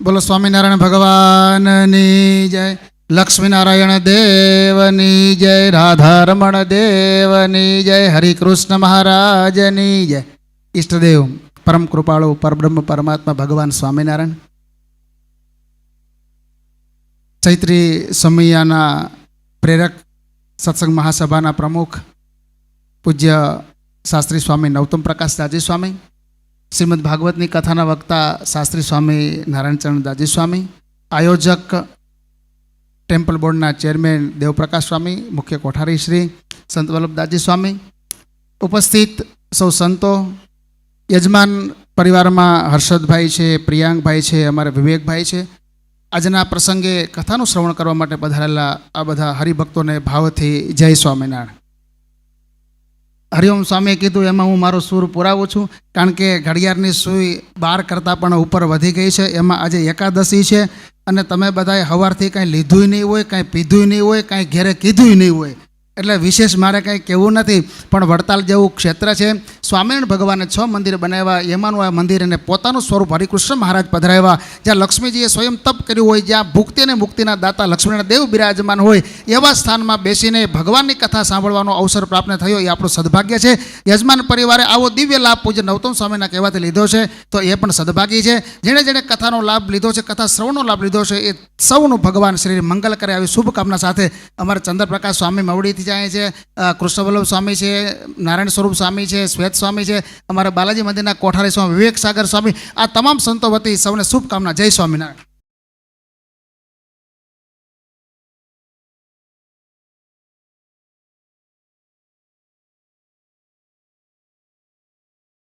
બોલો સ્વામિનારાયણ ભગવાનની જય, લક્ષ્મીનારાયણ દેવની જય, રાધારમણ દેવની જય, હરિકૃષ્ણ મહારાજની જય. ઈષ્ટદેવ પરમ કૃપાળુ પરબ્રહ્મ પરમાત્મા ભગવાન સ્વામિનારાયણ ચૈત્રી સમૈયાના પ્રેરક સત્સંગ મહાસભાના પ્રમુખ પૂજ્ય શાસ્ત્રી સ્વામી નવતમ પ્રકાશ દાજી સ્વામી, શ્રીમદ ભાગવતની કથાના વક્તા શાસ્ત્રી સ્વામી નારાયણચરણ દાજી સ્વામી, આયોજક ટેમ્પલ બોર્ડના ચેરમેન દેવપ્રકાશ સ્વામી, મુખ્ય કોઠારી શ્રી સંત વલ્લભદાસજી સ્વામી, ઉપસ્થિત સૌ સંતો, યજમાન પરિવારમાં હર્ષદભાઈ છે, પ્રિયાંકભાઈ છે, અમારા વિવેકભાઈ છે. આજના પ્રસંગે કથાનું શ્રવણ કરવા માટે પધારેલા આ બધા હરિભક્તોને ભાવથી જય સ્વામિનારાયણ. હરિઓમ સ્વામીએ કીધું એમાં હું મારો સૂર પુરાવું છું, કારણ કે ઘડિયાળની સૂઈ 12 કરતાં પણ ઉપર વધી ગઈ છે. એમાં આજે એકાદશી છે અને તમે બધાએ સવારથી કાંઈ લીધું નહીં હોય, કાંઈ પીધું નહીં હોય, કાંઈ ઘેરે કીધું નહીં હોય, એટલે વિશેષ મારે કંઈ કહેવું નથી. પણ વડતાલ જેવું ક્ષેત્ર છે, સ્વામિનારાયણ ભગવાને 6 મંદિર બનાવ્યા, એમાંનું આ મંદિર એને પોતાનું સ્વરૂપ હરિકૃષ્ણ મહારાજ પધરાવ્યા. જ્યાં લક્ષ્મીજીએ સ્વયં તપ કર્યું હોય, જ્યાં ભુક્તિ અને મુક્તિના દાતા લક્ષ્મીનારાયણ દેવ બિરાજમાન હોય, એવા સ્થાનમાં બેસીને ભગવાનની કથા સાંભળવાનો અવસર પ્રાપ્ત થયો એ આપણું સદભાગ્ય છે. યજમાન પરિવારે આવો દિવ્ય લાભ પૂજ્ય નવતમ સ્વામીના કહેવાથી લીધો છે, તો એ પણ સદભાગી છે. જેણે જેણે કથાનો લાભ લીધો છે, કથા શ્રવણનો લાભ લીધો છે, એ સૌનું ભગવાન શ્રી મંગલ કરે આવી શુભકામના સાથે અમારે ચંદ્રપ્રકાશ સ્વામી મવડીથી જાય છે, કૃષ્ણવલ્લભ સ્વામી છે, નારાયણ સ્વરૂપ સ્વામી છે, શ્વેત સ્વામી છે, અમારા બાલાજી મંદિરના કોઠારી સ્વામી વિવેક સાગર સ્વામી, આ તમામ સંતો વતી સૌને શુભકામના. જય સ્વામિનારાયણ.